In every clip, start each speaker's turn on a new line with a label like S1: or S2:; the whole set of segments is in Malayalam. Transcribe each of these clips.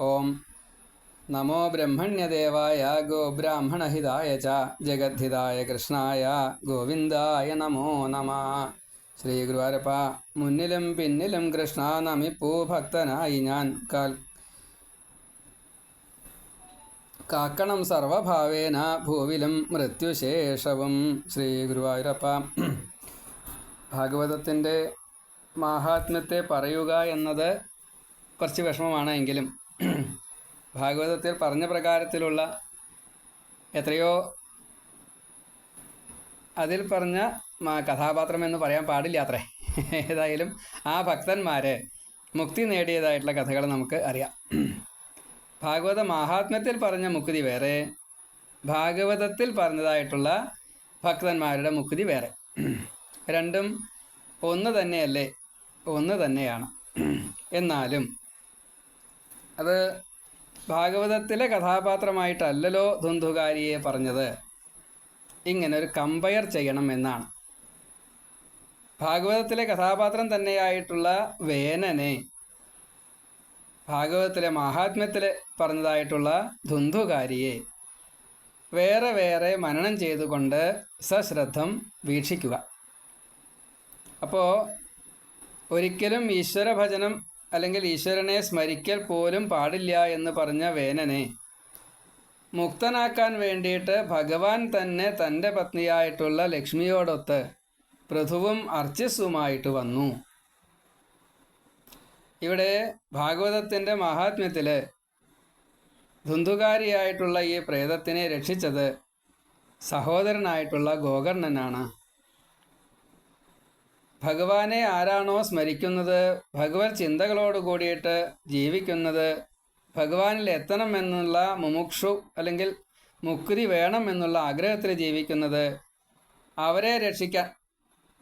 S1: ഓം നമോ ബ്രഹ്മണ്യദേവായ ഗോബ്രാഹ്മണഹിതായ ച ജഗദ്ധിതായ കൃഷ്ണായ ഗോവിന്ദായ നമോ നമ. ശ്രീ ഗുരുവായൂരപ്പ, മുന്നിലും പിന്നിലും കൃഷ്ണ നമിപ്പൂ ഭക്തനായി ഞാൻ കാക്കണം സർവഭാവേന ഭൂവിലും മൃത്യുശേഷവും. ശ്രീ ഗുരുവായൂരപ്പ, ഭാഗവതത്തിൻ്റെ മാഹാത്മ്യത്തെ പറയുക എന്നത് കുറച്ച് വിഷമമാണ്. എങ്കിലും ഭാഗവതത്തിൽ പറഞ്ഞ പ്രകാരത്തിലുള്ള എത്രയോ അതിൽ പറഞ്ഞ കഥാപാത്രം എന്ന് പറയാൻ പാടില്ല അത്രേ. ഏതായാലും ആ ഭക്തന്മാർ മുക്തി നേടിയതായിട്ടുള്ള കഥകൾ നമുക്ക് അറിയാം. ഭാഗവത മാഹാത്മ്യത്തിൽ പറഞ്ഞ മുക്തി വേറെ, ഭാഗവതത്തിൽ പറഞ്ഞതായിട്ടുള്ള ഭക്തന്മാരുടെ മുക്തി വേറെ. രണ്ടും ഒന്ന് തന്നെയല്ലേ? ഒന്ന് തന്നെയാണ്. എന്നാലും അത് ഭാഗവതത്തിലെ കഥാപാത്രമായിട്ടല്ലല്ലോ ധുന്ധുകാരിയെ പറഞ്ഞത്. ഇങ്ങനെ ഒരു കമ്പയർ ചെയ്യണം എന്നാണ്. ഭാഗവതത്തിലെ കഥാപാത്രം തന്നെയായിട്ടുള്ള വേനനെ ഭാഗവതത്തിലെ മാഹാത്മ്യത്തിൽ പറഞ്ഞതായിട്ടുള്ള ധുന്ധുകാരിയെ വേറെ വേറെ മനനം ചെയ്തുകൊണ്ട് സശ്രദ്ധം വീക്ഷിക്കുക. അപ്പോൾ ഒരിക്കലും ഈശ്വരഭജനം അല്ലെങ്കിൽ ഈശ്വരനെ സ്മരിക്കൽ പോലും പാടില്ല എന്ന് പറഞ്ഞ വേനനെ മുക്തനാക്കാൻ വേണ്ടിയിട്ട് ഭഗവാൻ തന്നെ തൻ്റെ പത്നിയായിട്ടുള്ള ലക്ഷ്മിയോടൊത്ത് പൃഥുവും അർച്ചിസുമായിട്ട് വന്നു. ഇവിടെ ഭാഗവതത്തിൻ്റെ മഹാത്മ്യത്തിൽ ധുന്ധുകാരിയായിട്ടുള്ള ഈ പ്രേതത്തിനെ രക്ഷിച്ചത് സഹോദരനായിട്ടുള്ള ഗോകർണനാണ്. ഭഗവാനെ ആരാണോ സ്മരിക്കുന്നത്, ഭഗവത് ചിന്തകളോട് കൂടിയിട്ട് ജീവിക്കുന്നത്, ഭഗവാനിൽ എത്തണമെന്നുള്ള മുമുക്ഷു അല്ലെങ്കിൽ മുക്തി വേണം എന്നുള്ള ആഗ്രഹത്തിൽ ജീവിക്കുന്നത്, അവരെ രക്ഷിക്കാൻ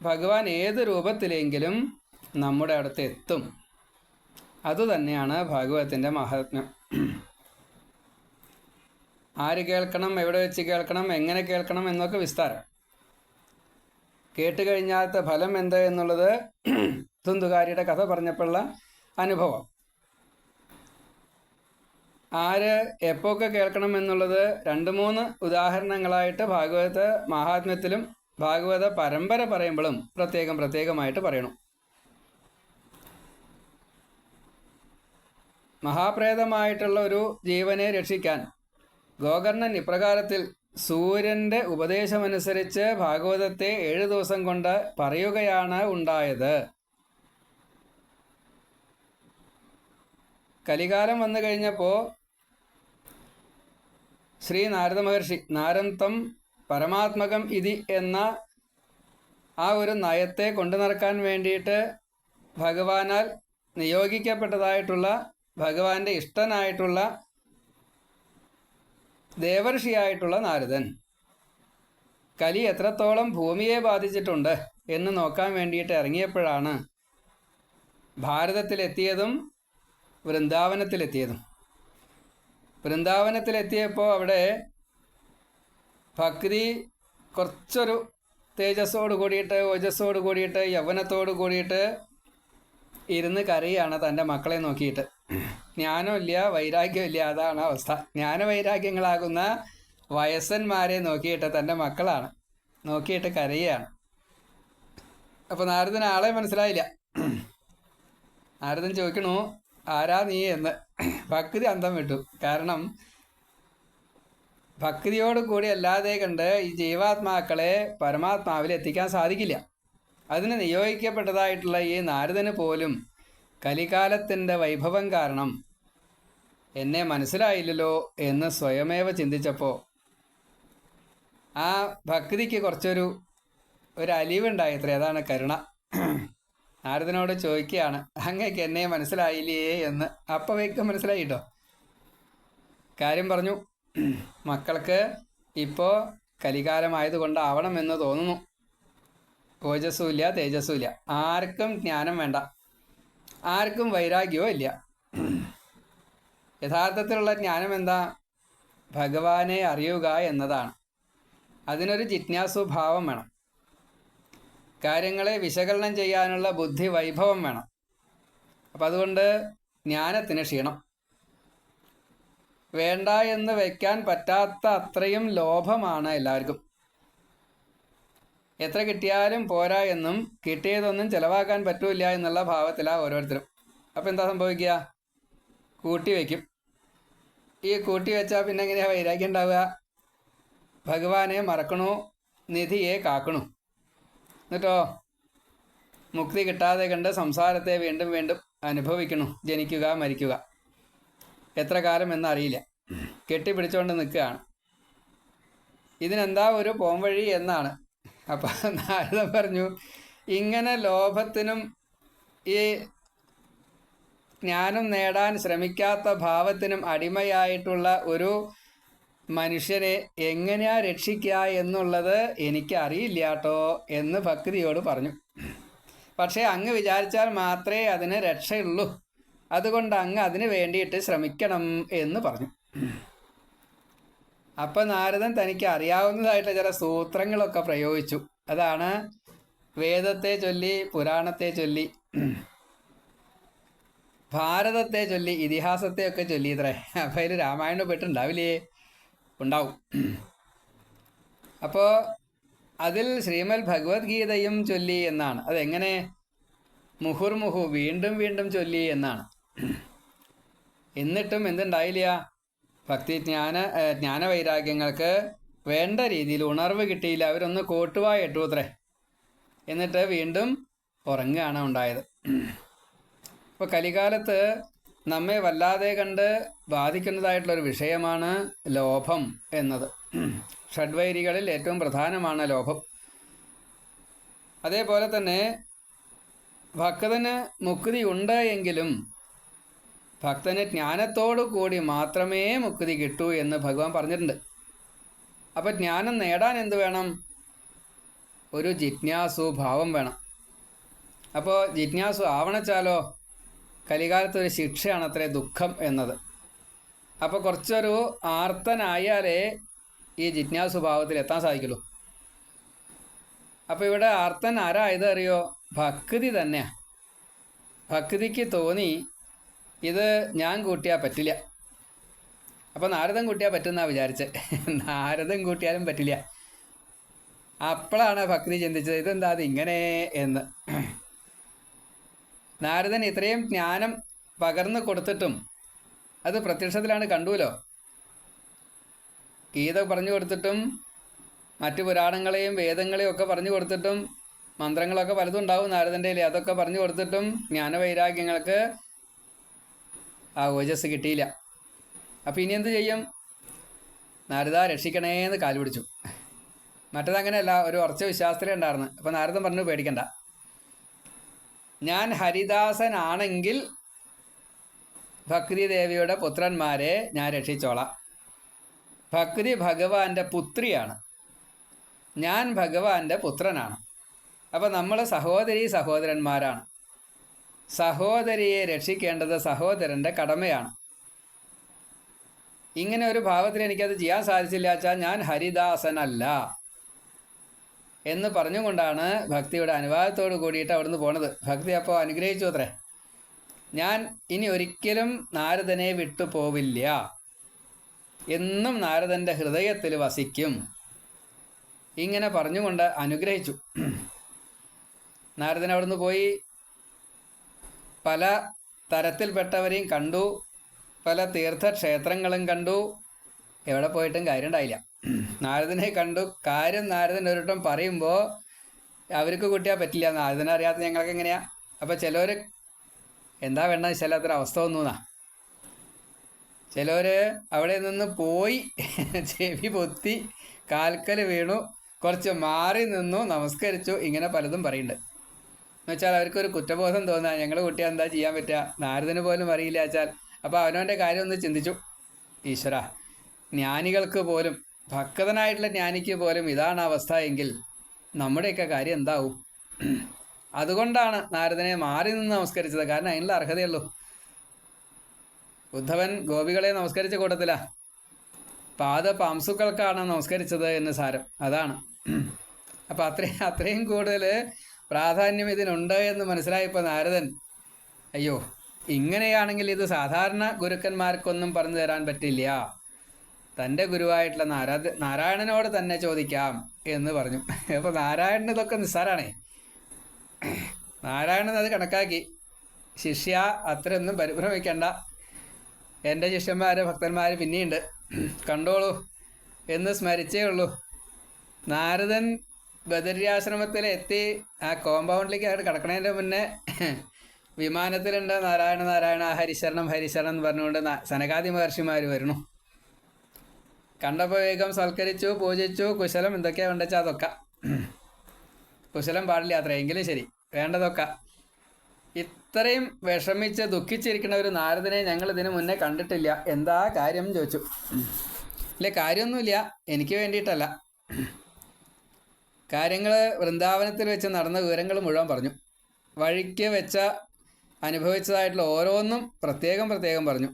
S1: ഭഗവാൻ ഏത് രൂപത്തിലെങ്കിലും നമ്മുടെ അടുത്ത് എത്തും. അതുതന്നെയാണ് ഭാഗവതത്തിൻ്റെ മഹാത്മ്യം. ആര് കേൾക്കണം, എവിടെ വെച്ച് കേൾക്കണം, എങ്ങനെ കേൾക്കണം എന്നൊക്കെ വിസ്താരം. കേട്ടുകഴിഞ്ഞാലത്തെ ഫലം എന്ത് എന്നുള്ളത് ധുന്ധുകാരിയുടെ കഥ പറഞ്ഞപ്പോഴുള്ള അനുഭവം. ആര് എപ്പോഴൊക്കെ കേൾക്കണം എന്നുള്ളത് 2-3 ഉദാഹരണങ്ങളായിട്ട് ഭാഗവത മഹാത്മ്യത്തിലും ഭാഗവത പരമ്പര പറയുമ്പോഴും പ്രത്യേകമായിട്ട് പറയണം. മഹാപ്രേതമായിട്ടുള്ള ഒരു ജീവനെ രക്ഷിക്കാൻ ഗോകർണൻ ഇപ്രകാരത്തിൽ സൂര്യൻ്റെ ഉപദേശമനുസരിച്ച് ഭാഗവതത്തെ 7 ദിവസം കൊണ്ട് പറയുകയാണ് ഉണ്ടായത്. കലികാലം വന്നു കഴിഞ്ഞപ്പോൾ ശ്രീ നാരദ മഹർഷി നാരന്തം പരമാത്മകം ഇതി എന്ന ആ ഒരു നയത്തെ കൊണ്ടു നടക്കാൻ വേണ്ടിയിട്ട് ഭഗവാനാൽ നിയോഗിക്കപ്പെട്ടതായിട്ടുള്ള ഭഗവാന്റെ ഇഷ്ടനായിട്ടുള്ള ദേവർഷിയായിട്ടുള്ള നാരദൻ കലി എത്രത്തോളം ഭൂമിയെ ബാധിച്ചിട്ടുണ്ട് എന്ന് നോക്കാൻ വേണ്ടിയിട്ട് ഇറങ്ങിയപ്പോഴാണ് ഭാരതത്തിലെത്തിയതും വൃന്ദാവനത്തിലെത്തിയതും. വൃന്ദാവനത്തിലെത്തിയപ്പോൾ അവിടെ ഭക്തി കുറച്ചൊരു തേജസ്സോട് കൂടിയിട്ട് ഓജസ്സോട് കൂടിയിട്ട് യൗവനത്തോട് കൂടിയിട്ട് ഇരുന്ന് കരയാണ് തൻ്റെ മക്കളെ നോക്കിയിട്ട്. ജ്ഞാനമില്ല, വൈരാഗ്യമില്ല, അതാണ് അവസ്ഥ. ജ്ഞാനവൈരാഗ്യങ്ങളാകുന്ന വയസ്സന്മാരെ നോക്കിയിട്ട് തൻ്റെ മക്കളാണ് നോക്കിയിട്ട് കരയുകയാണ്. അപ്പോൾ നാരദന് ആളെ മനസ്സിലായില്ല. നാരദൻ ചോദിക്കണു, ആരാ നീ എന്ന്. ഭക്തി അന്തം വിട്ടു. കാരണം ഭക്തിയോട് കൂടി അല്ലാതെ കണ്ട് ഈ ജീവാത്മാക്കളെ പരമാത്മാവിൽ എത്തിക്കാൻ സാധിക്കില്ല. അതിന് നിയോഗിക്കപ്പെട്ടതായിട്ടുള്ള ഈ നാരദന് പോലും കലികാലത്തിൻ്റെ വൈഭവം കാരണം എന്നെ മനസ്സിലായില്ലല്ലോ എന്ന് സ്വയമേവ ചിന്തിച്ചപ്പോൾ ആ ഭക്തിക്ക് കുറച്ചൊരു അലിവുണ്ടായത്രേ. അതാണ് കരുണ. നാരദനോട് ചോദിക്കുകയാണ്, അങ്ങേക്ക് എന്നെ മനസ്സിലായില്ലേ എന്ന്. അപ്പം വേഗം മനസ്സിലായിട്ടോ. കാര്യം പറഞ്ഞു, മക്കൾക്ക് ഇപ്പോൾ കലികാലമായതുകൊണ്ടാവണമെന്ന് തോന്നുന്നു. ഓജസ്സുമില്ല, തേജസ്സുമില്ല, ആർക്കും ജ്ഞാനം വേണ്ട, ആർക്കും വൈരാഗ്യവും ഇല്ല. യഥാർത്ഥത്തിലുള്ള ജ്ഞാനം എന്താ? ഭഗവാനെ അറിയുക എന്നതാണ്. അതിനൊരു ജിജ്ഞാസുഭാവം വേണം. കാര്യങ്ങളെ വിശകലനം ചെയ്യാനുള്ള ബുദ്ധി വൈഭവം വേണം. അപ്പം അതുകൊണ്ട് ജ്ഞാനത്തിന് ക്ഷീണം. വേണ്ട എന്ന് വയ്ക്കാൻ പറ്റാത്ത അത്രയും ലോഭമാണ് എല്ലാവർക്കും. എത്ര കിട്ടിയാലും പോരാ എന്നും കിട്ടിയതൊന്നും ചിലവാക്കാൻ പറ്റൂല എന്നുള്ള ഭാവത്തിലാണ് ഓരോരുത്തരും. അപ്പോൾ എന്താ സംഭവിക്കുക? കൂട്ടി വയ്ക്കും. ഈ കൂട്ടി വെച്ചാൽ പിന്നെ എങ്ങനെയാണ് വൈരാഗ്യം ഉണ്ടാവുക? ഭഗവാനെ മറക്കണു, നിധിയെ കാക്കണു, എന്നിട്ടോ മുക്തി കിട്ടാതെ കണ്ട് സംസാരത്തെ വീണ്ടും വീണ്ടും അനുഭവിക്കണു, ജനിക്കുക മരിക്കുക, എത്ര കാലം എന്നറിയില്ല, കെട്ടിപ്പിടിച്ചുകൊണ്ട് നിൽക്കുകയാണ്. ഇതിനെന്താ ഒരു പോംവഴി എന്നാണ്. അപ്പം നാരദൻ പറഞ്ഞു, ഇങ്ങനെ ലോഭത്തിനും ഈ ജ്ഞാനം നേടാൻ ശ്രമിക്കാത്ത ഭാവത്തിനും അടിമയായിട്ടുള്ള ഒരു മനുഷ്യനെ എങ്ങനെയാ രക്ഷിക്കുക എന്നുള്ളത് എനിക്കറിയില്ല കേട്ടോ എന്ന് ഭക്തിയോട് പറഞ്ഞു. പക്ഷേ അങ്ങ് വിചാരിച്ചാൽ മാത്രമേ അതിന് രക്ഷയുള്ളൂ, അതുകൊണ്ട് അങ്ങ് അതിന് വേണ്ടിയിട്ട് ശ്രമിക്കണം എന്ന് പറഞ്ഞു. അപ്പം നാരദൻ തനിക്ക് അറിയാവുന്നതായിട്ട് ചില സൂത്രങ്ങളൊക്കെ പ്രയോഗിച്ചു. അതാണ് വേദത്തെ ചൊല്ലി, പുരാണത്തെ ചൊല്ലി, ഭാരതത്തെ ചൊല്ലി, ഇതിഹാസത്തെയൊക്കെ ചൊല്ലിയത്രേ. അപ്പം അതിൽ രാമായണം പെട്ടുണ്ടാവില്ലേ? ഉണ്ടാവും. അപ്പോൾ അതിൽ ശ്രീമദ് ഭഗവത്ഗീതയും ചൊല്ലി എന്നാണ്. അതെങ്ങനെ? മുഹുർമുഹു, വീണ്ടും വീണ്ടും ചൊല്ലി എന്നാണ്. എന്നിട്ടും എന്തുണ്ടായില്ല? ഭക്തി ജ്ഞാനവൈരാഗ്യങ്ങൾക്ക് വേണ്ട രീതിയിൽ ഉണർവ് കിട്ടിയില്ല. അവരൊന്ന് കോട്ടുവായി ഇട്ടു അത്രേ. എന്നിട്ട് വീണ്ടും ഉറങ്ങുകയാണ് ഉണ്ടായത്. ഇപ്പോൾ കലികാലത്ത് നമ്മെ വല്ലാതെ കണ്ട് ബാധിക്കുന്നതായിട്ടുള്ളൊരു വിഷയമാണ് ലോഭം എന്നത്. ഷഡ്വൈരികളിൽ ഏറ്റവും പ്രധാനമാണ് ലോഭം. അതേപോലെ തന്നെ ഭക്തന് മുക്തി ഉണ്ട് എങ്കിലും ഭക്തന് ജ്ഞാനത്തോടു കൂടി മാത്രമേ മുക്തി കിട്ടൂ എന്ന് ഭഗവാൻ പറഞ്ഞിട്ടുണ്ട്. അപ്പോൾ ജ്ഞാനം നേടാൻ എന്ത് വേണം? ഒരു ജിജ്ഞാസു ഭാവം വേണം. അപ്പോൾ ജിജ്ഞാസു ആവണച്ചാലോ കലികാലത്തൊരു ശിക്ഷയാണ് അത്രേ ദുഃഖം എന്നത്. അപ്പോൾ കുറച്ചൊരു ആർത്തനായാലേ ഈ ജിജ്ഞാസു ഭാവത്തിൽ എത്താൻ സാധിക്കുള്ളൂ. അപ്പോൾ ഇവിടെ ആർത്തൻ ആരായത് അറിയോ? ഭക്തി തന്നെയാണ്. ഭക്തിക്ക് തോന്നി ഇത് ഞാൻ കൂട്ടിയാൽ പറ്റില്ല. അപ്പോൾ നാരദൻ കൂട്ടിയാൽ പറ്റുമെന്നാണ് വിചാരിച്ചത്. നാരദൻ കൂട്ടിയാലും പറ്റില്ല. അപ്പോഴാണ് ഭക്തി ചിന്തിച്ചത്, ഇതെന്താ അതിങ്ങനെ എന്ന്. നാരദൻ ഇത്രയും ജ്ഞാനം പകർന്നു കൊടുത്തിട്ടും അത് പ്രത്യക്ഷത്തിലാണ് കണ്ടുവല്ലോ. ഗീത പറഞ്ഞു കൊടുത്തിട്ടും മറ്റു പുരാണങ്ങളെയും വേദങ്ങളെയും ഒക്കെ പറഞ്ഞു കൊടുത്തിട്ടും മന്ത്രങ്ങളൊക്കെ പലതും ഉണ്ടാവും നാരദൻ്റെ കയ്യിൽ. അതൊക്കെ പറഞ്ഞു കൊടുത്തിട്ടും ജ്ഞാനവൈരാഗ്യങ്ങൾക്ക് ആ ഓജസ് കിട്ടിയില്ല. അപ്പോൾ ഇനി എന്ത് ചെയ്യും? നാരദ രക്ഷിക്കണേന്ന് കാല് പിടിച്ചു. മറ്റതങ്ങനെയല്ല, ഒരു ഉറച്ച വിശ്വാസത്തിലേ ഉണ്ടായിരുന്നു. അപ്പോൾ നാരദൻ പറഞ്ഞു, പേടിക്കണ്ട, ഞാൻ ഹരിദാസനാണെങ്കിൽ ഭക്തി ദേവിയുടെ പുത്രന്മാരെ ഞാൻ രക്ഷിച്ചോളാം. ഭക്തി ഭഗവാന്റെ പുത്രിയാണ്, ഞാൻ ഭഗവാന്റെ പുത്രനാണ്. അപ്പോൾ നമ്മൾ സഹോദരീ സഹോദരന്മാരാണ്. സഹോദരിയെ രക്ഷിക്കേണ്ടത് സഹോദരൻ്റെ കടമയാണ്. ഇങ്ങനെ ഒരു ഭാവത്തിൽ എനിക്കത് ചെയ്യാൻ സാധിച്ചില്ല വെച്ചാൽ ഞാൻ ഹരിദാസനല്ല എന്ന് പറഞ്ഞുകൊണ്ടാണ് ഭക്തിയുടെ അനുവാദത്തോട് കൂടിയിട്ട് അവിടുന്ന് പോണത്. ഭക്തി അപ്പോൾ അനുഗ്രഹിച്ചു അത്രേ, ഞാൻ ഇനി ഒരിക്കലും നാരദനെ വിട്ടു പോവില്ല, എന്നും നാരദൻ്റെ ഹൃദയത്തിൽ വസിക്കും. ഇങ്ങനെ പറഞ്ഞുകൊണ്ട് അനുഗ്രഹിച്ചു. നാരദൻ അവിടുന്ന് പോയി പല തരത്തിൽപ്പെട്ടവരെയും കണ്ടു, പല തീർത്ഥക്ഷേത്രങ്ങളും കണ്ടു. എവിടെ പോയിട്ടും കാര്യം ഉണ്ടായില്ല. നാരദനെ കണ്ടു, കാര്യം നാരദൻ ഒരിട്ടം പറയുമ്പോൾ അവർക്ക് കൂട്ടിയാൽ പറ്റില്ല. നാരദനെ അറിയാത്ത ഞങ്ങൾക്ക് എങ്ങനെയാണ്? അപ്പോൾ ചിലവർ എന്താ വേണ്ടെന്ന് വെച്ചാൽ അതൊരവസ്ഥ വന്നുന്നാ. ചിലവർ അവിടെ നിന്ന് പോയി ചെവി പൊത്തി കാൽക്കൽ വീണു, കുറച്ച് മാറി നിന്നു, നമസ്കരിച്ചു, ഇങ്ങനെ പലതും പറയുന്നുണ്ട്. എന്നുവെച്ചാൽ അവർക്കൊരു കുറ്റബോധം തോന്നുക, ഞങ്ങൾ കുട്ടിയാൽ എന്താ ചെയ്യാൻ പറ്റുക, നാരദന് പോലും അറിയില്ല വെച്ചാൽ. അപ്പോൾ അവനവൻ്റെ കാര്യം ഒന്ന് ചിന്തിച്ചു. ഈശ്വര, ജ്ഞാനികൾക്ക് പോലും, ഭക്തനായിട്ടുള്ള ജ്ഞാനിക്ക് പോലും ഇതാണ് അവസ്ഥ എങ്കിൽ നമ്മുടെയൊക്കെ കാര്യം എന്താവും? അതുകൊണ്ടാണ് നാരദനെ മാറി നിന്ന് നമസ്കരിച്ചത്. കാരണം അതിനുള്ള അർഹതയുള്ളൂ. ഉദ്ധവൻ ഗോപികളെ നമസ്കരിച്ച കൂട്ടത്തില പാംസുക്കൾക്കാണ് നമസ്കരിച്ചത് എന്ന് സാരം. അതാണ്. അപ്പം അത്രയും കൂടുതൽ പ്രാധാന്യം ഇതിനുണ്ട് എന്ന് മനസ്സിലായപ്പോൾ നാരദൻ, അയ്യോ ഇങ്ങനെയാണെങ്കിൽ ഇത് സാധാരണ ഗുരുക്കന്മാർക്കൊന്നും പറഞ്ഞു തരാൻ പറ്റില്ല, തൻ്റെ ഗുരുവായിട്ടുള്ള നാരായണനോട് തന്നെ ചോദിക്കാം എന്ന് പറഞ്ഞു. അപ്പോൾ നാരായണൻ ഇതൊക്കെ നിസ്സാരാണേ. നാരായണൻ അത് കണക്കാക്കി, ശിഷ്യ അത്രയൊന്നും പരിഭ്രമിക്കണ്ട, എൻ്റെ ശിഷ്യന്മാർ ഭക്തന്മാർ പിന്നെയുണ്ട്, കണ്ടോളൂ എന്ന് സ്മരിച്ചേ ഉള്ളൂ. നാരദൻ ബദര്യാശ്രമത്തിലെത്തി ആ കോമ്പൗണ്ടിലേക്ക് അവിടെ കിടക്കണതിൻ്റെ മുന്നേ വിമാനത്തിലുണ്ട് നാരായണ നാരായണ ഹരിശരണം ഹരിശരണം എന്ന് പറഞ്ഞുകൊണ്ട് സനകാദി മഹർഷിമാർ വരുന്നു. കണ്ടപ്പോൾ വേഗം സൽക്കരിച്ചു, പൂജിച്ചു, കുശലം എന്തൊക്കെയാണ് വേണ്ടച്ചാൽ അതൊക്കെ. കുശലം പാടില്ല അത്രയെങ്കിലും ശരി, വേണ്ടതൊക്കെ. ഇത്രയും വിഷമിച്ച് ദുഃഖിച്ചിരിക്കുന്ന ഒരു നാരദനെ ഞങ്ങൾ ഇതിനു മുന്നേ കണ്ടിട്ടില്ല, എന്താ കാര്യം ചോദിച്ചു. ഇല്ലേ, കാര്യമൊന്നുമില്ല, എനിക്ക് വേണ്ടിയിട്ടല്ല. കാര്യങ്ങൾ വൃന്ദാവനത്തിൽ വെച്ച് നടന്ന വിവരങ്ങൾ മുഴുവൻ പറഞ്ഞു. വഴിക്ക് വെച്ച അനുഭവിച്ചതായിട്ടുള്ള ഓരോന്നും പ്രത്യേകം പ്രത്യേകം പറഞ്ഞു.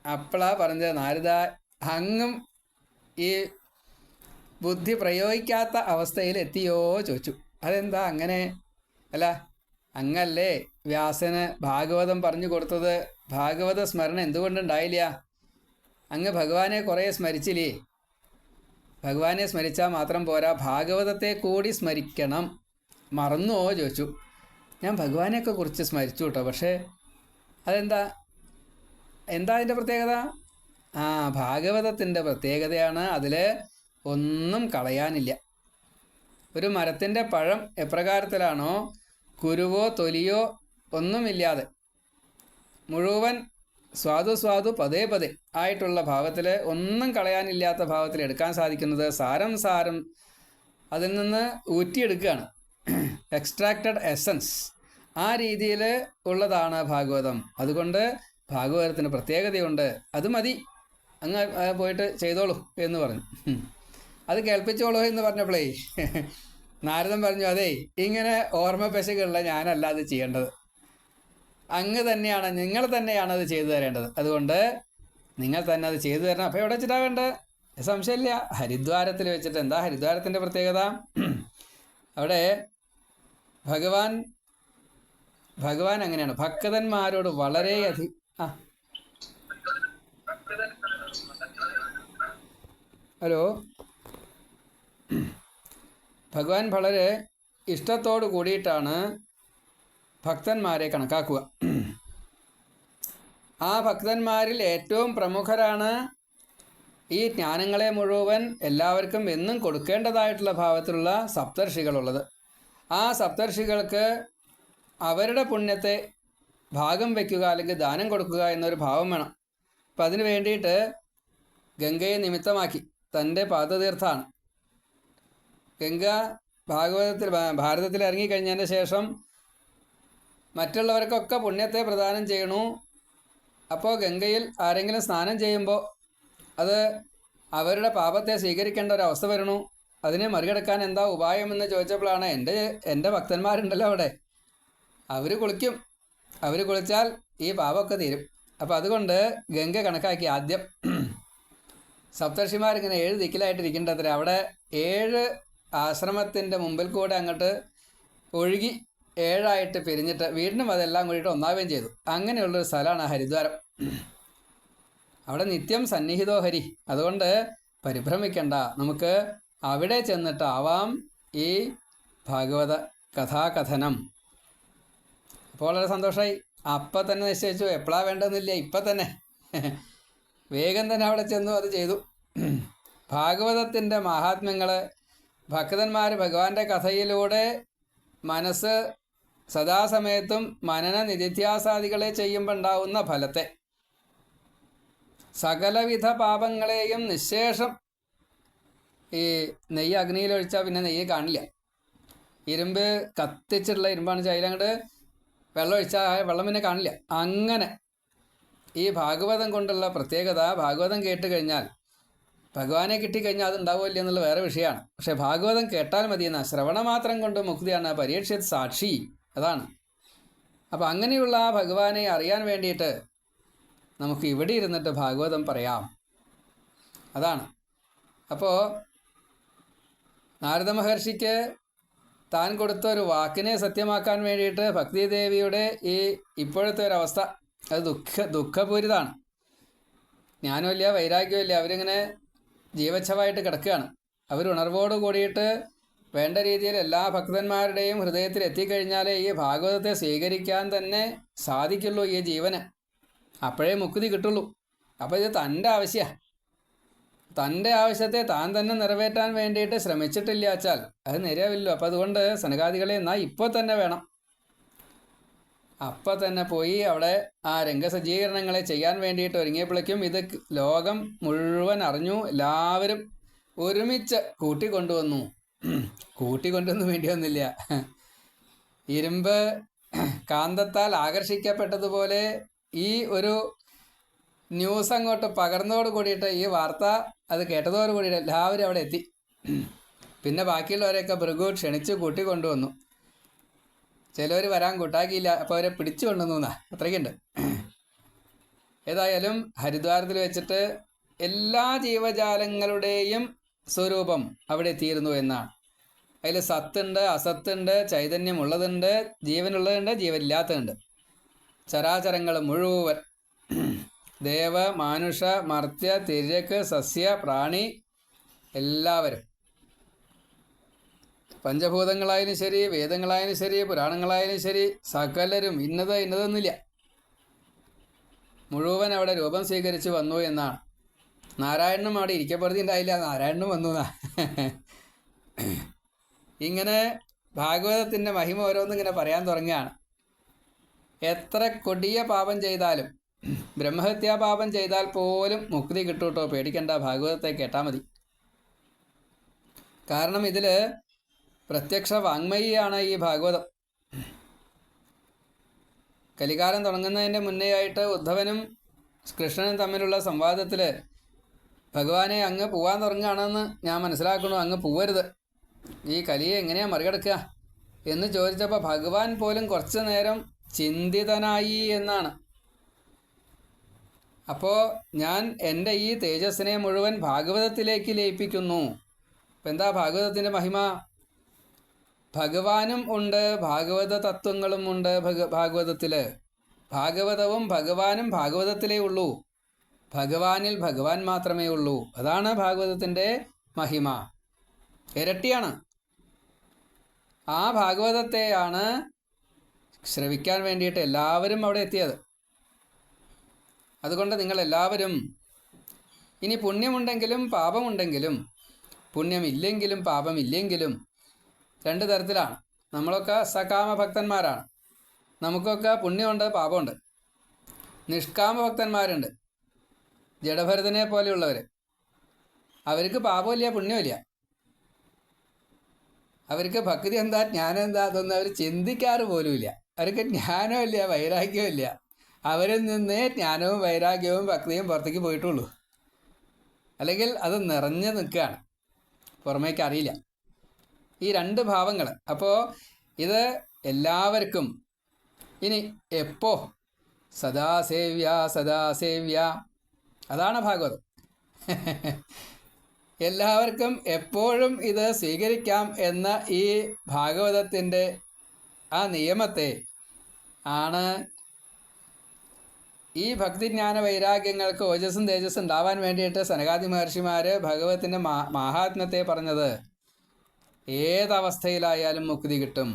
S1: അപ്പോഴാണ് പറഞ്ഞത്, നാരദ അങ്ങും ഈ ബുദ്ധി പ്രയോഗിക്കാത്ത അവസ്ഥയിൽ എത്തിയോ ചോദിച്ചു. അതെന്താ അങ്ങനെ? അല്ല, അങ്ങല്ലേ വ്യാസന് ഭാഗവതം പറഞ്ഞു കൊടുത്തത്? ഭാഗവത സ്മരണ എന്തുകൊണ്ടുണ്ടായില്ല? അങ്ങ് ഭഗവാനെ കുറേ സ്മരിച്ചില്ലേ? ഭഗവാനെ സ്മരിച്ചാൽ മാത്രം പോരാ, ഭാഗവതത്തെ കൂടി സ്മരിക്കണം. മറന്നുവോ ചോദിച്ചു. ഞാൻ ഭഗവാനെയൊക്കെ കുറിച്ച് സ്മരിച്ചു കേട്ടോ, പക്ഷേ അതെന്താ, എന്താ അതിൻ്റെ പ്രത്യേകത? ഭാഗവതത്തിൻ്റെ പ്രത്യേകതയാണ്, അതിൽ ഒന്നും കളയാനില്ല. ഒരു മരത്തിൻ്റെ പഴം എപ്രകാരത്തിലാണോ കുരുവോ തൊലിയോ ഒന്നുമില്ലാതെ മുഴുവൻ സ്വാദു സ്വാദു പതേ പതേ ആയിട്ടുള്ള ഭാവത്തിൽ, ഒന്നും കളയാനില്ലാത്ത ഭാവത്തിൽ എടുക്കാൻ സാധിക്കുന്നത്, സാരം സാരം അതിൽ നിന്ന് ഊറ്റിയെടുക്കുകയാണ്, എക്സ്ട്രാക്റ്റഡ് എസൻസ്, ആ രീതിയിൽ ഉള്ളതാണ് ഭാഗവതം. അതുകൊണ്ട് ഭാഗവതത്തിന് പ്രത്യേകതയുണ്ട്, അത് മതി, അങ്ങ് പോയിട്ട് ചെയ്തോളൂ എന്ന് പറഞ്ഞു. അത് കേൾപ്പിച്ചോളൂ എന്ന് പറഞ്ഞപ്പോഴേ നാരദൻ പറഞ്ഞു, അതേ ഇങ്ങനെ ഓർമ്മ പെശകുള്ള ഞാനല്ല അത് ചെയ്യേണ്ടത്, അങ്ങ് തന്നെയാണ്, നിങ്ങൾ തന്നെയാണ് അത് ചെയ്തു തരേണ്ടത്. അതുകൊണ്ട് നിങ്ങൾ തന്നെ അത് ചെയ്തു തരണം. അപ്പോൾ എവിടെ വെച്ചിട്ടാണ് വേണ്ടത്? സംശയമില്ല, ഹരിദ്വാരത്തിൽ വെച്ചിട്ട്. എന്താ ഹരിദ്വാരത്തിൻ്റെ പ്രത്യേകത? അവിടെ ഭഗവാൻ അങ്ങനെയാണ്, ഭക്തന്മാരോട് വളരെയധികം ഹലോ ഭഗവാൻ വളരെ ഇഷ്ടത്തോടു കൂടിയിട്ടാണ് ഭക്തന്മാരെ കണക്കാക്കുക. ആ ഭക്തന്മാരിൽ ഏറ്റവും പ്രമുഖരാണ് ഈ ജ്ഞാനങ്ങളെ മുഴുവൻ എല്ലാവർക്കും എന്നും കൊടുക്കേണ്ടതായിട്ടുള്ള ഭാവത്തിലുള്ള സപ്തർഷികളുള്ളത്. ആ സപ്തർഷികൾക്ക് അവരുടെ പുണ്യത്തെ ഭാഗം വയ്ക്കുക, അല്ലെങ്കിൽ ദാനം കൊടുക്കുക എന്നൊരു ഭാവം വേണം. അപ്പം അതിന് വേണ്ടിയിട്ട് ഗംഗയെ നിമിത്തമാക്കി, തൻ്റെ പാദതീർത്ഥാണ് ഗംഗ. ഭാരതത്തിൽ ഇറങ്ങിക്കഴിഞ്ഞതിന് ശേഷം മറ്റുള്ളവർക്കൊക്കെ പുണ്യത്തെ പ്രദാനം ചെയ്യണു. അപ്പോൾ ഗംഗയിൽ ആരെങ്കിലും സ്നാനം ചെയ്യുമ്പോൾ അത് അവരുടെ പാപത്തെ സ്വീകരിക്കേണ്ട ഒരു അവസ്ഥ വരണു. അതിനെ മറികടക്കാൻ എന്താ ഉപായമെന്ന് ചോദിച്ചപ്പോഴാണ്, എൻ്റെ ഭക്തന്മാരുണ്ടല്ലോ അവിടെ, അവർ കുളിക്കും, അവർ കുളിച്ചാൽ ഈ പാപമൊക്കെ തീരും. അപ്പോൾ അതുകൊണ്ട് ഗംഗ കണക്കാക്കി ആദ്യം സപ്തർഷിമാരിങ്ങനെ 7 ദിക്കിലായിട്ടിരിക്കേണ്ടത്ര, അവിടെ 7 ആശ്രമത്തിൻ്റെ മുമ്പിൽ കൂടെ അങ്ങോട്ട് ഒഴുകി 7ആയിട്ട് പിരിഞ്ഞിട്ട് വീണ്ടും അതെല്ലാം കൂടിയിട്ട് ഒന്നാവുകയും ചെയ്തു. അങ്ങനെയുള്ളൊരു സ്ഥലമാണ് ഹരിദ്വാരം. അവിടെ നിത്യം സന്നിഹിതോ ഹരി. അതുകൊണ്ട് പരിഭ്രമിക്കണ്ട, നമുക്ക് അവിടെ ചെന്നിട്ടാവാം ഈ ഭാഗവത കഥാകഥനം. അപ്പോൾ വളരെ സന്തോഷമായി. അപ്പം തന്നെ നിശ്ചയിച്ചു, എപ്പോഴാണ് വേണ്ടതെന്നില്ല, ഇപ്പം തന്നെ വേഗം തന്നെ അവിടെ ചെന്നു അത് ചെയ്തു. ഭാഗവതത്തിൻ്റെ മഹാത്മ്യങ്ങൾ, ഭക്തന്മാർ ഭഗവാന്റെ കഥയിലൂടെ മനസ്സ് സദാസമയത്തും മനന നിധിധ്യാസാദികളെ ചെയ്യുമ്പോൾ ഉണ്ടാവുന്ന ഫലത്തെ, സകലവിധ പാപങ്ങളെയും നിശേഷം, ഈ നെയ്യ് അഗ്നിയിലൊഴിച്ചാൽ പിന്നെ നെയ്യ് കാണില്ല. ഇരുമ്പ് കത്തിച്ചിട്ടുള്ള ഇരുമ്പാണ് വെച്ചാൽ അതിലങ്ങോട്ട് വെള്ളം ഒഴിച്ചാൽ വെള്ളം പിന്നെ കാണില്ല. അങ്ങനെ ഈ ഭാഗവതം കൊണ്ടുള്ള പ്രത്യേകത, ഭാഗവതം കേട്ട് കഴിഞ്ഞാൽ, ഭഗവാനെ കിട്ടിക്കഴിഞ്ഞാൽ അത് ഉണ്ടാവില്ല എന്നുള്ള വേറെ വിഷയമാണ്. പക്ഷേ ഭാഗവതം കേട്ടാൽ മതിയെന്ന, ശ്രവണമാത്രം കൊണ്ട് മുക്തിയാണ്, പരീക്ഷിത് സാക്ഷി, അതാണ്. അപ്പോൾ അങ്ങനെയുള്ള ആ ഭഗവാനെ അറിയാൻ വേണ്ടിയിട്ട് നമുക്ക് ഇവിടെ ഇരുന്നിട്ട് ഭാഗവതം പറയാം, അതാണ്. അപ്പോൾ നാരദ മഹർഷിക്ക് താൻ കൊടുത്ത ഒരു വാക്കിനെ സത്യമാക്കാൻ വേണ്ടിയിട്ട് ഭക്തിദേവിയുടെ ഈ ഇപ്പോഴത്തെ ഒരവസ്ഥ, അത് ദുഃഖപൂരിതാണ്. ജ്ഞാനമില്ല, വൈരാഗ്യമില്ല, അവരിങ്ങനെ ജീവച്ഛവായിട്ട് കിടക്കുകയാണ്. അവർ ഉണർവോട് കൂടിയിട്ട് വേണ്ട രീതിയിൽ എല്ലാ ഭക്തന്മാരുടെയും ഹൃദയത്തിൽ എത്തിക്കഴിഞ്ഞാലേ ഈ ഭാഗവതത്തെ സ്വീകരിക്കാൻ തന്നെ സാധിക്കുള്ളൂ ഈ ജീവന്. അപ്പോഴേ മുക്തി കിട്ടുള്ളൂ. അപ്പോൾ ഇത് തൻ്റെ ആവശ്യമാണ്. തൻ്റെ ആവശ്യത്തെ താൻ തന്നെ നിറവേറ്റാൻ വേണ്ടിയിട്ട് ശ്രമിച്ചിട്ടില്ല വച്ചാൽ അത് നേരെയാവില്ലല്ലോ. അപ്പോൾ അതുകൊണ്ട് സനകാദികളെ എന്നാൽ ഇപ്പോൾ തന്നെ വേണം. അപ്പം തന്നെ പോയി അവിടെ ആ രംഗസജ്ജീകരണങ്ങളെ ചെയ്യാൻ വേണ്ടിയിട്ട് ഒരുങ്ങിയപ്പോഴേക്കും ഇത് ലോകം മുഴുവൻ അറിഞ്ഞു. എല്ലാവരും ഒരുമിച്ച് കൂട്ടിക്കൊണ്ടുവന്നു. കൂട്ടിക്കൊണ്ടൊന്നും വേണ്ടി വന്നില്ല. ഇരുമ്പ് കാന്തത്താൽ ആകർഷിക്കപ്പെട്ടതുപോലെ ഈ ഒരു ന്യൂസ് അങ്ങോട്ട് പകർന്നതോട് കൂടിയിട്ട്, ഈ വാർത്ത അത് കേട്ടതോട് കൂടിയിട്ട് എല്ലാവരും അവിടെ എത്തി. പിന്നെ ബാക്കിയുള്ളവരെയൊക്കെ ഭൃഗു ക്ഷണിച്ച് കൂട്ടിക്കൊണ്ടുവന്നു. ചിലവർ വരാൻ കൂട്ടാക്കിയില്ല, അപ്പോൾ അവരെ പിടിച്ചു കൊണ്ടുവന്നു എന്നാ, അത്രയ്ക്കുണ്ട്. ഏതായാലും ഹരിദ്വാരത്തിൽ വെച്ചിട്ട് എല്ലാ ജീവജാലങ്ങളുടെയും സ്വരൂപം അവിടെ എത്തിയിരുന്നു എന്നാണ്. അതിൽ സത്തുണ്ട്, അസത്തുണ്ട്, ചൈതന്യമുള്ളതുണ്ട്, ജീവനുള്ളതുണ്ട്, ജീവനില്ലാത്തതുണ്ട്. ചരാചരങ്ങൾ മുഴുവൻ, ദേവ, മാനുഷ, മർത്യ, തിര്യക്ക്, സസ്യ, പ്രാണി, എല്ലാവരും, പഞ്ചഭൂതങ്ങളായാലും ശരി, വേദങ്ങളായാലും ശരി, പുരാണങ്ങളായാലും ശരി, സകലരും ഇന്നതൊന്നുമില്ല, മുഴുവൻ അവിടെ രൂപം സ്വീകരിച്ച് വന്നു എന്നാണ്. നാരായണനും അവിടെ ഇരിക്കപ്പെടുത്തി ഉണ്ടായില്ല, നാരായണനും വന്നു എന്നാ. ഇങ്ങനെ ഭാഗവതത്തിൻ്റെ മഹിമ ഓരോന്നിങ്ങനെ പറയാൻ തുടങ്ങുകയാണ്. എത്ര കൊടിയ പാപം ചെയ്താലും, ബ്രഹ്മഹത്യാ പാപം ചെയ്താൽ പോലും മുക്തി കിട്ടൂട്ടോ, പേടിക്കണ്ട, ഭാഗവതത്തെ കേട്ടാൽ മതി. കാരണം ഇതിൽ പ്രത്യക്ഷ വാങ്മയിയാണ് ഈ ഭാഗവതം. കലികാലം തുടങ്ങുന്നതിൻ്റെ മുന്നേയായിട്ട് ഉദ്ധവനും കൃഷ്ണനും തമ്മിലുള്ള സംവാദത്തിൽ ഭഗവാനെ അങ്ങ് പോവാൻ തുടങ്ങുകയാണെന്ന് ഞാൻ മനസ്സിലാക്കണു, അങ്ങ് പോവരുത്, ഈ കലിയെ എങ്ങനെയാണ് മറികടക്കുക എന്ന് ചോദിച്ചപ്പോൾ ഭഗവാൻ പോലും കുറച്ചു നേരം ചിന്തിതനായി എന്നാണ്. അപ്പോൾ ഞാൻ എൻ്റെ ഈ തേജസ്സിനെ മുഴുവൻ ഭാഗവതത്തിലേക്ക് ലയിപ്പിക്കുന്നു. ഇപ്പം എന്താ ഭാഗവതത്തിൻ്റെ മഹിമ? ഭഗവാനും ഉണ്ട്, ഭാഗവത തത്വങ്ങളും ഉണ്ട് ഭാഗവതത്തിൽ. ഭാഗവതവും ഭഗവാനും ഭാഗവതത്തിലേ ഉള്ളൂ. ഭഗവാനിൽ ഭഗവാൻ മാത്രമേ ഉള്ളൂ. അതാണ് ഭാഗവതത്തിൻ്റെ മഹിമ. ഇരട്ടിയാണ്. ആ ഭാഗവതത്തെയാണ് ശ്രവിക്കാൻ വേണ്ടിയിട്ട് എല്ലാവരും അവിടെ എത്തിയത്. അതുകൊണ്ട് നിങ്ങളെല്ലാവരും ഇനി പുണ്യമുണ്ടെങ്കിലും പാപമുണ്ടെങ്കിലും, പുണ്യമില്ലെങ്കിലും പാപമില്ലെങ്കിലും, രണ്ട് തരത്തിലാണ്. നമ്മളൊക്കെ സകാമ ഭക്തന്മാരാണ്. നമുക്കൊക്കെ പുണ്യമുണ്ട്, പാപമുണ്ട്. നിഷ്കാമ ഭക്തന്മാരുണ്ട്, ജഡഭരതനെ പോലെയുള്ളവർ. അവർക്ക് പാപമില്ല, പുണ്യമില്ല. അവർക്ക് ഭക്തി എന്താ, ജ്ഞാനം എന്താ, അതൊന്നും അവർ ചിന്തിക്കാറ് പോലുമില്ല. അവർക്ക് ജ്ഞാനമില്ല, വൈരാഗ്യമില്ല. അവരിൽ നിന്നേ ജ്ഞാനവും വൈരാഗ്യവും ഭക്തിയും പുറത്തേക്ക് പോയിട്ടുള്ളൂ. അല്ലെങ്കിൽ അത് നിറഞ്ഞു നിൽക്കുകയാണ്, പുറമേക്ക് അറിയില്ല. ഈ രണ്ട് ഭാവങ്ങൾ. അപ്പോൾ ഇത് എല്ലാവർക്കും ഇനി എപ്പോ സദാസേവ്യ സദാസേവ്യ, അതാണ് ഭാഗവതം. എല്ലാവർക്കും എപ്പോഴും ഇത് സ്വീകരിക്കാം എന്ന ഈ ഭാഗവതത്തിൻ്റെ ആ നിയമത്തെ ആണ് ഈ ഭക്തിജ്ഞാന വൈരാഗ്യങ്ങൾക്ക് ഓജസ്സും തേജസ്സും ഉണ്ടാവാൻ വേണ്ടിയിട്ട് സനകാദി മഹർഷിമാർ ഭഗവതത്തിൻ്റെ മാഹാത്മ്യത്തെ പറഞ്ഞത്. ഏതവസ്ഥയിലായാലും മുക്തി കിട്ടും.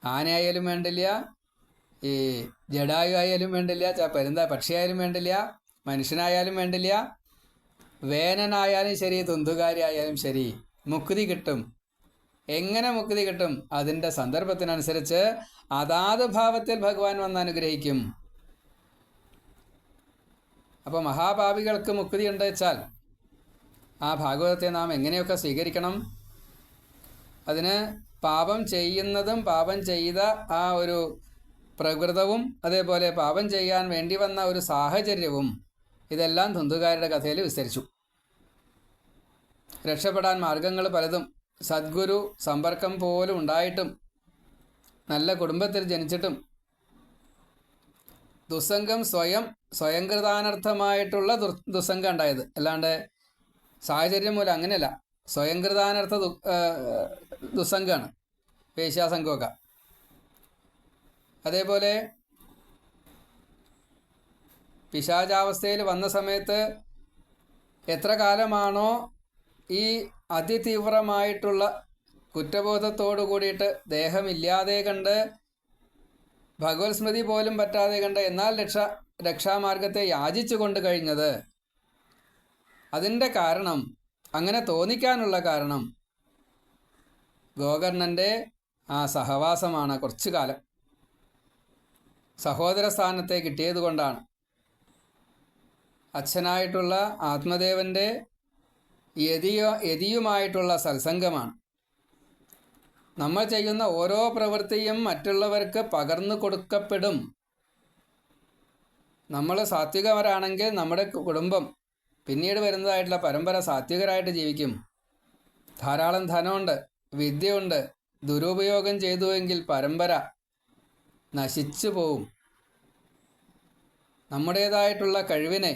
S1: ആനയായാലും വേണ്ടില്ല, ഈ ജഡായു ആയാലും വേണ്ടില്ല, പക്ഷിയായാലും വേണ്ടില്ല, മനുഷ്യനായാലും വേണ്ടില്ല, വേനനായാലും ശരി, തുന്തുകാരി ആയാലും ശരി, മുക്തി കിട്ടും. എങ്ങനെ മുക്തി കിട്ടും? അതിൻ്റെ സന്ദർഭത്തിനനുസരിച്ച് അതാത് ഭാവത്തിൽ ഭഗവാൻ വന്ന് അനുഗ്രഹിക്കും. അപ്പോൾ മഹാപാപികൾക്ക് മുക്തി ഉണ്ട് വെച്ചാൽ ആ ഭാഗവതത്തെ നാം എങ്ങനെയൊക്കെ സ്വീകരിക്കണം? അതിന് പാപം ചെയ്യുന്നതും പാപം ചെയ്ത ആ ഒരു പ്രകൃതവും അതേപോലെ പാപം ചെയ്യാൻ വേണ്ടി വന്ന ഒരു സാഹചര്യവും ഇതെല്ലാം ധുന്തുകാരുടെ കഥയിൽ വിസ്തരിച്ചു. രക്ഷപ്പെടാൻ മാർഗങ്ങൾ പലതും, സദ്ഗുരു സമ്പർക്കം പോലും ഉണ്ടായിട്ടും, നല്ല കുടുംബത്തിൽ ജനിച്ചിട്ടും, ദുസ്സംഗം സ്വയംകൃതാനർത്ഥമായിട്ടുള്ള ദുസ്സംഗം ഉണ്ടായത്, അല്ലാണ്ട് സാഹചര്യം മൂലം അങ്ങനെയല്ല. സ്വയംകൃതാനർത്ഥ ദുസ്സംഗമാണ് വേശ്യാസംഗമൊക്കെ. അതേപോലെ പിശാചാവസ്ഥയിൽ വന്ന സമയത്ത് എത്ര കാലമാണോ ഈ അതിതീവ്രമായിട്ടുള്ള കുറ്റബോധത്തോടു കൂടിയിട്ട് ദേഹമില്ലാതെ കണ്ട് ഭഗവത് സ്മൃതി പോലും പറ്റാതെ കണ്ട് എന്നാൽ രക്ഷാമാർഗത്തെ യാചിച്ചു കൊണ്ട് കഴിഞ്ഞത്, അതിൻ്റെ കാരണം, അങ്ങനെ തോന്നിക്കാനുള്ള കാരണം ഗോകർണൻ്റെ ആ സഹവാസമാണ്. കുറച്ചു കാലം സഹോദര സ്ഥാനത്തെ കിട്ടിയത് കൊണ്ടാണ്. അച്ഛനായിട്ടുള്ള ആത്മദേവൻ്റെ യതിയുമായിട്ടുള്ള സത്സംഗമാണ്. നമ്മൾ ചെയ്യുന്ന ഓരോ പ്രവൃത്തിയും മറ്റുള്ളവർക്ക് പകർന്നു കൊടുക്കപ്പെടും. നമ്മൾ സാത്വികരാണെങ്കിൽ നമ്മുടെ കുടുംബം പിന്നീട് വരുന്നതായിട്ടുള്ള പരമ്പര സാത്വികരായിട്ട് ജീവിക്കും. ധാരാളം ധനമുണ്ട്, വിദ്യയുണ്ട്, ദുരുപയോഗം ചെയ്തുവെങ്കിൽ പരമ്പര നശിച്ചു പോവും. നമ്മുടേതായിട്ടുള്ള കഴിവിനെ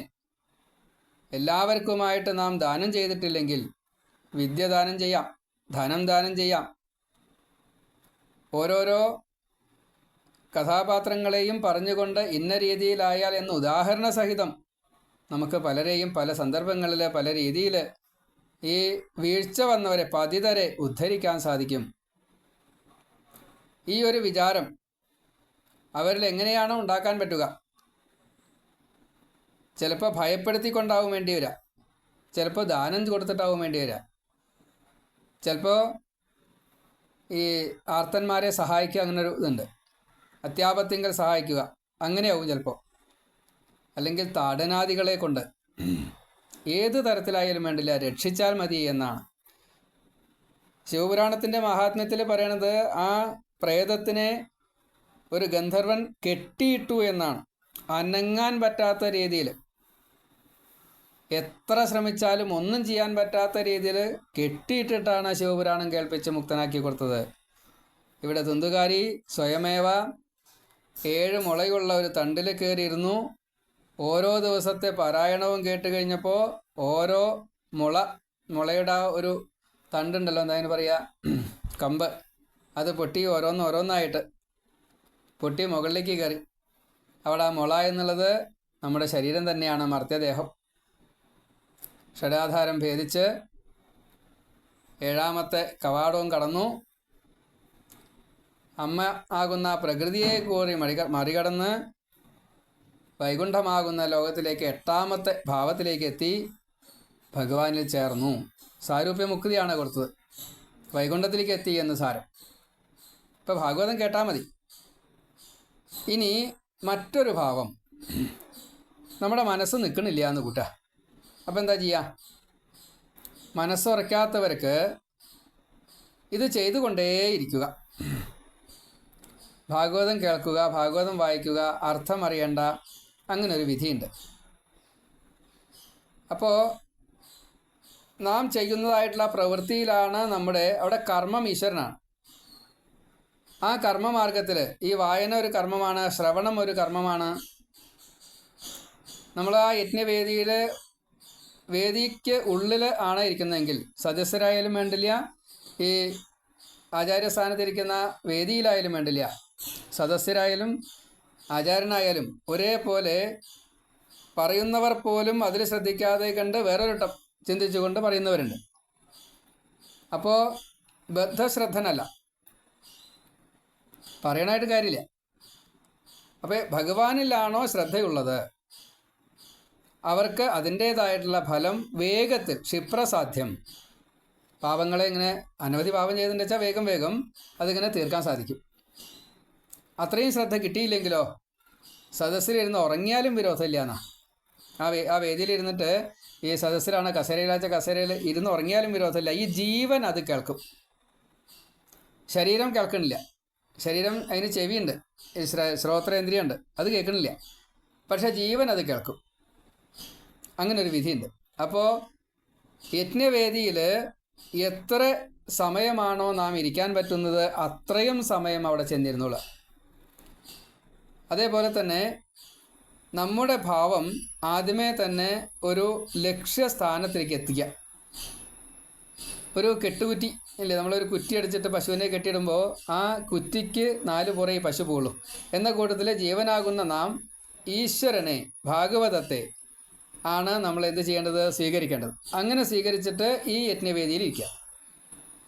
S1: എല്ലാവർക്കുമായിട്ട് നാം ദാനം ചെയ്തിട്ടില്ലെങ്കിൽ, വിദ്യ ദാനം ചെയ്യാം, ധനം ദാനം ചെയ്യാം. ഓരോരോ കഥാപാത്രങ്ങളെയും പറഞ്ഞുകൊണ്ട് ഇന്ന രീതിയിലായാൽ എന്ന് ഉദാഹരണ സഹിതം നമുക്ക് പലരെയും പല സന്ദർഭങ്ങളിൽ പല രീതിയിൽ ഈ വീഴ്ച വന്നവരെ, പതിതരെ ഉദ്ധരിക്കാൻ സാധിക്കും. ഈ ഒരു വിചാരം അവരിൽ എങ്ങനെയാണോ ഉണ്ടാക്കാൻ പറ്റുക? ചിലപ്പോൾ ഭയപ്പെടുത്തിക്കൊണ്ടാവും വേണ്ടി വരിക, ചിലപ്പോൾ ദാനം കൊടുത്തിട്ടാവും വേണ്ടി വരിക, ചിലപ്പോൾ ഈ ആർത്തന്മാരെ സഹായിക്കുക, അങ്ങനൊരു ഇതുണ്ട്, അത്യാപത്തിങ്കൽ സഹായിക്കുക, അങ്ങനെയാവും ചിലപ്പോൾ. അല്ലെങ്കിൽ താടനാദികളെ കൊണ്ട് ഏത് തരത്തിലായാലും വേണ്ടില്ല, രക്ഷിച്ചാൽ മതി എന്നാണ്. ശിവപുരാണത്തിൻ്റെ മഹാത്മ്യത്തിൽ പറയണത് ആ പ്രേതത്തിനെ ഒരു ഗന്ധർവൻ കെട്ടിയിട്ടു എന്നാണ്. അനങ്ങാൻ പറ്റാത്ത രീതിയിൽ, എത്ര ശ്രമിച്ചാലും ഒന്നും ചെയ്യാൻ പറ്റാത്ത രീതിയിൽ കെട്ടിയിട്ടിട്ടാണ് ശിവപുരാണം കേൾപ്പിച്ച് മുക്തനാക്കി കൊടുത്തത്. ഇവിടെ തുന്തുകാരി സ്വയമേവ 7 മുളയുള്ള ഒരു തണ്ടിൽ കയറിയിരുന്നു. ഓരോ ദിവസത്തെ പാരായണവും കേട്ട് കഴിഞ്ഞപ്പോൾ ഓരോ മുളയുടെ ഒരു തണ്ടുണ്ടല്ലോ, എന്തായാലും പറയുക, കമ്പ്, അത് പൊട്ടി ഓരോന്നായിട്ട് പൊട്ടി മുകളിലേക്ക് കയറി. അവിടെ ആ മുള എന്നുള്ളത് നമ്മുടെ ശരീരം തന്നെയാണ്, മർത്യദേഹം. ഷഡാധാരം ഭേദിച്ച് 7ാമത്തെ കവാടവും കടന്നു. അമ്മ ആകുന്ന പ്രകൃതിയെ കൂടി മറികടന്ന് വൈകുണ്ഠമാകുന്ന ലോകത്തിലേക്ക് 8ാമത്തെ ഭാവത്തിലേക്ക് എത്തി ഭഗവാനിൽ ചേർന്നു. സാരൂപ്യമുക്തിയാണ് കൊടുത്തത്, വൈകുണ്ഠത്തിലേക്ക് എത്തി എന്ന് സാരം. ഇപ്പോൾ ഭാഗവതം കേട്ടാൽ മതി. ഇനി മറ്റൊരു ഭാവം, നമ്മുടെ മനസ്സ് നിൽക്കണില്ല എന്ന് കൂട്ടാ. അപ്പം എന്താ ചെയ്യുക? മനസ്സുറയ്ക്കാത്തവർക്ക് ഇത് ചെയ്തുകൊണ്ടേയിരിക്കുക. ഭാഗവതം കേൾക്കുക, ഭാഗവതം വായിക്കുക, അർത്ഥം അറിയണ്ട, അങ്ങനൊരു വിധിയുണ്ട്. അപ്പോൾ നാം ചെയ്യുന്നതായിട്ടുള്ള പ്രവൃത്തിയിലാണ് അവിടെ കർമ്മം ഈശ്വരനാണ്. ആ കർമ്മമാർഗത്തിൽ ഈ വായന ഒരു കർമ്മമാണ്, ശ്രവണം ഒരു കർമ്മമാണ്. നമ്മൾ ആ യജ്ഞവേദിയിൽ വേദിക്ക് ഉള്ളിൽ ആണ് ഇരിക്കുന്നതെങ്കിൽ സദസ്യരായാലും വേണ്ടില്ല, ഈ ആചാര്യസ്ഥാനത്തിരിക്കുന്ന വേദിയിലായാലും വേണ്ടില്ല, സദസ്യരായാലും ആചാര്യനായാലും ഒരേപോലെ പറയുന്നവർ പോലും അതിൽ ശ്രദ്ധിക്കാതെ കണ്ട് വേറൊരു ചിന്തിച്ചുകൊണ്ട് പറയുന്നവരുണ്ട്. അപ്പോൾ ബദ്ധശ്രദ്ധനല്ല, പറയണായിട്ട് കാര്യമില്ല. അപ്പോൾ ഭഗവാനിലാണോ ശ്രദ്ധയുള്ളത് അവർക്ക് അതിൻ്റേതായിട്ടുള്ള ഫലം വേഗത്തിൽ, ക്ഷിപ്രസാധ്യം. പാപങ്ങളെ ഇങ്ങനെ അനവധി പാപം ചെയ്തിട്ട് വെച്ചാൽ വേഗം അതിങ്ങനെ തീർക്കാൻ സാധിക്കും. അത്രയും ശ്രദ്ധ കിട്ടിയില്ലെങ്കിലോ സദസ്സിലിരുന്ന് ഉറങ്ങിയാലും വിരോധമില്ല എന്നാ. ആ വേദിയിലിരുന്നിട്ട് ഈ സദസ്സിലാണ് കസേരയിലാച്ച കസേരയിൽ ഇരുന്ന് ഉറങ്ങിയാലും വിരോധമില്ല. ഈ ജീവൻ അത് കേൾക്കും, ശരീരം കേൾക്കണില്ല. ശരീരം അതിന് ചെവിയുണ്ട്, ശ്രോത്രേന്ദ്രിയുണ്ട്, അത് കേൾക്കണില്ല. പക്ഷേ ജീവൻ അത് കേൾക്കും. അങ്ങനൊരു വിധിയുണ്ട്. അപ്പോൾ യജ്ഞവേദിയിൽ എത്ര സമയമാണോ നാം ഇരിക്കാൻ പറ്റുന്നത് അത്രയും സമയം അവിടെ ചെന്നിരുന്നുള്ളൂ. അതേപോലെ തന്നെ നമ്മുടെ ഭാവം ആദ്യമേ തന്നെ ഒരു ലക്ഷ്യസ്ഥാനത്തിലേക്ക് എത്തിക്കുക. ഒരു കെട്ടുകുറ്റി ഇല്ലേ, നമ്മളൊരു കുറ്റി അടിച്ചിട്ട് പശുവിനെ കെട്ടിയിടുമ്പോൾ ആ കുറ്റിക്ക് 4 പുറകെ പശു പോകുള്ളൂ. എന്ന കൂട്ടത്തിൽ ജീവനാകുന്ന നാം ഈശ്വരനെ, ഭാഗവതത്തെ ആണ് നമ്മൾ എന്ത് ചെയ്യേണ്ടത്? സ്വീകരിക്കേണ്ടത്. അങ്ങനെ സ്വീകരിച്ചിട്ട് ഈ യജ്ഞവേദിയിൽ ഇരിക്കുക.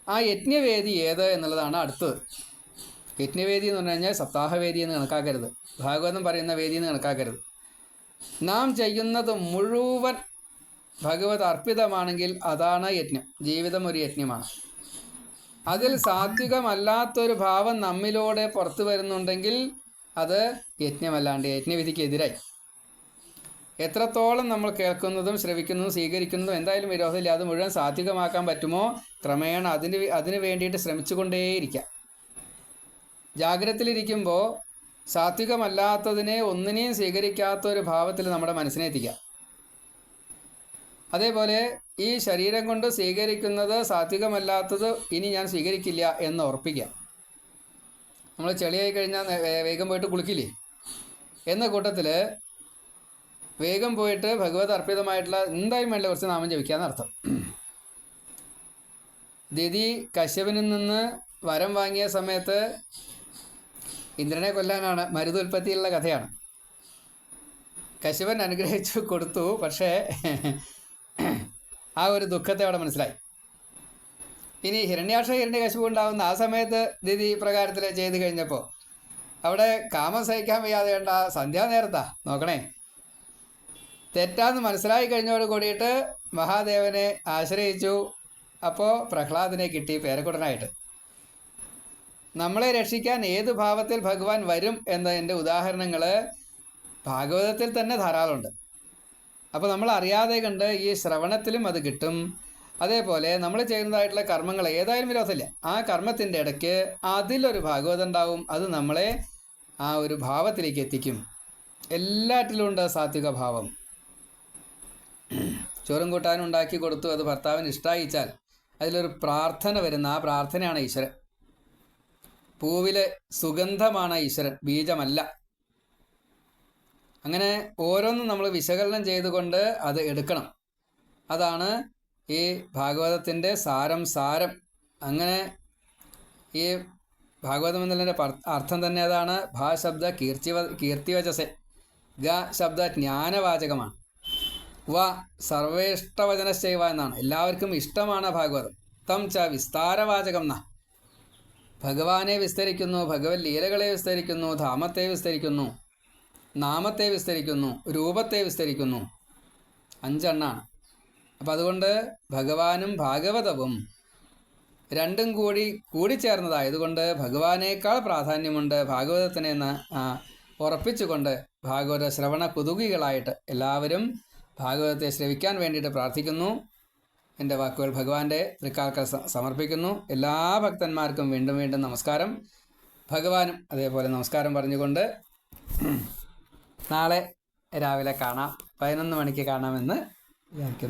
S1: ആ യജ്ഞവേദി ഏത് എന്നുള്ളതാണ് അടുത്തത്. യജ്ഞവേദി എന്ന് പറഞ്ഞു കഴിഞ്ഞാൽ സപ്താഹവേദി എന്ന് കണക്കാക്കരുത്, ഭാഗവതം പറയുന്ന വേദി എന്ന് കണക്കാക്കരുത്. നാം ചെയ്യുന്നത് മുഴുവൻ ഭഗവത് അർപ്പിതമാണെങ്കിൽ അതാണ് യജ്ഞം. ജീവിതം ഒരു യജ്ഞമാണ്. അതിൽ സാത്വികമല്ലാത്തൊരു ഭാവം നമ്മിലൂടെ പുറത്തു വരുന്നുണ്ടെങ്കിൽ അത് യജ്ഞമല്ലാണ്ട് യജ്ഞവിധിക്ക് എതിരായി. എത്രത്തോളം നമ്മൾ കേൾക്കുന്നതും ശ്രവിക്കുന്നതും സ്വീകരിക്കുന്നതും എന്തായാലും വിരോധമില്ല. അത് മുഴുവൻ സാത്വികമാക്കാൻ പറ്റുമോ ക്രമേണ അതിന് വേണ്ടിയിട്ട് ശ്രമിച്ചുകൊണ്ടേയിരിക്കാം. ജാഗ്രതയിലിരിക്കുമ്പോൾ സാത്വികമല്ലാത്തതിനെ ഒന്നിനെയും സ്വീകരിക്കാത്ത ഒരു ഭാവത്തിൽ നമ്മുടെ മനസ്സിനെ എത്തിക്കുക. അതേപോലെ ഈ ശരീരം കൊണ്ട് സ്വീകരിക്കുന്നത് സാത്വികമല്ലാത്തത് ഇനി ഞാൻ സ്വീകരിക്കില്ല എന്ന് ഉറപ്പിക്കുക. നമ്മൾ ചെളിയായി കഴിഞ്ഞാൽ വേഗം പോയിട്ട് കുളിക്കില്ലേ എന്ന കൂട്ടത്തിൽ വേഗം പോയിട്ട് ഭഗവത് അർപ്പിതമായിട്ടുള്ള എന്തായാലും വേണ്ട കുറച്ച് നാമം ജപിക്കാന്നർത്ഥം. ദിതി കശ്യപനിൽ നിന്ന് വരം വാങ്ങിയ സമയത്ത് ഇന്ദ്രനെ കൊല്ലാനാണ് മരുതുൽപ്പത്തിയുള്ള കഥയാണ്. കശ്യപൻ അനുഗ്രഹിച്ചു കൊടുത്തു, പക്ഷേ ആ ഒരു ദുഃഖത്തെ അവിടെ മനസ്സിലായി. ഇനി ഹിരണ്യാക്ഷിപു ഉണ്ടാകുന്ന ആ സമയത്ത് ദിതി പ്രകാരത്തിൽ ചെയ്ത് കഴിഞ്ഞപ്പോൾ അവിടെ കാമം സഹിക്കാൻ വയ്യാതെ വേണ്ട സന്ധ്യാനേരത്താ നോക്കണേ, തെറ്റാന്ന് മനസ്സിലായി കഴിഞ്ഞോട് കൂടിയിട്ട് മഹാദേവനെ ആശ്രയിച്ചു. അപ്പോൾ പ്രഹ്ലാദനെ കിട്ടി പേരക്കുടനായിട്ട്. നമ്മളെ രക്ഷിക്കാൻ ഏത് ഭാവത്തിൽ ഭഗവാൻ വരും എന്നതിൻ്റെ ഉദാഹരണങ്ങൾ ഭാഗവതത്തിൽ തന്നെ ധാരാളമുണ്ട്. അപ്പോൾ നമ്മൾ അറിയാതെ കണ്ട് ഈ ശ്രവണത്തിലും അത് കിട്ടും. അതേപോലെ നമ്മൾ ചെയ്യുന്നതായിട്ടുള്ള കർമ്മങ്ങൾ ഏതായാലും വിരോധമില്ല, ആ കർമ്മത്തിൻ്റെ ഇടയ്ക്ക് അതിലൊരു ഭാഗവതം ഉണ്ടാവും. അത് നമ്മളെ ആ ഒരു ഭാവത്തിലേക്ക് എത്തിക്കും. എല്ലാറ്റിലും ഉണ്ട് സാത്വിക ഭാവം. ചോറും കൂട്ടാനും ഉണ്ടാക്കി കൊടുത്തു, അത് ഭർത്താവിന് ഇഷ്ടമായിച്ചാൽ അതിലൊരു പ്രാർത്ഥന വരുന്ന ആ പ്രാർത്ഥനയാണ് ഈശ്വരൻ. പൂവിലെ സുഗന്ധമാണ് ഈശ്വരൻ, ബീജമല്ല. അങ്ങനെ ഓരോന്നും നമ്മൾ വിശകലനം ചെയ്തുകൊണ്ട് അത് എടുക്കണം. അതാണ് ഈ ഭാഗവതത്തിൻ്റെ സാരം. അങ്ങനെ ഈ ഭാഗവതം എന്നുള്ളതിൻ്റെ അർത്ഥം തന്നെ അതാണ്. ഭാ ശബ്ദ കീർത്തിവചസെ, ഗ ശബ്ദ ജ്ഞാനവാചകമാണ്, വ സർവേഷ്ടവചനശൈവ എന്നാണ്. എല്ലാവർക്കും ഇഷ്ടമാണ് ഭാഗവതം. തം ച വിസ്താരവാചകം ന, ഭഗവാനെ വിസ്തരിക്കുന്നു, ഭഗവത് ലീലകളെ വിസ്തരിക്കുന്നു, ധാമത്തെ വിസ്തരിക്കുന്നു, നാമത്തെ വിസ്തരിക്കുന്നു, രൂപത്തെ വിസ്തരിക്കുന്നു. 5 എണ്ണാണ്. അപ്പം അതുകൊണ്ട് ഭഗവാനും ഭാഗവതവും രണ്ടും കൂടിച്ചേർന്നതായതുകൊണ്ട് ഭഗവാനേക്കാൾ പ്രാധാന്യമുണ്ട് ഭാഗവതത്തിനെ എന്ന് ഉറപ്പിച്ചുകൊണ്ട് ഭാഗവത ശ്രവണ കുതുകികളായിട്ട് എല്ലാവരും ഭാഗവതത്തെ ശ്രവിക്കാൻ വേണ്ടിയിട്ട് പ്രാർത്ഥിക്കുന്നു. എൻ്റെ വാക്കുകൾ ഭഗവാന്റെ തൃക്കാൽക്കൽ സമർപ്പിക്കുന്നു. എല്ലാ ഭക്തന്മാർക്കും വീണ്ടും വീണ്ടും നമസ്കാരം. ഭഗവാനും അതേപോലെ നമസ്കാരം പറഞ്ഞുകൊണ്ട് നാളെ രാവിലെ കാണാം, 11 മണിക്ക് കാണാമെന്ന് വിചാരിക്കുന്നു.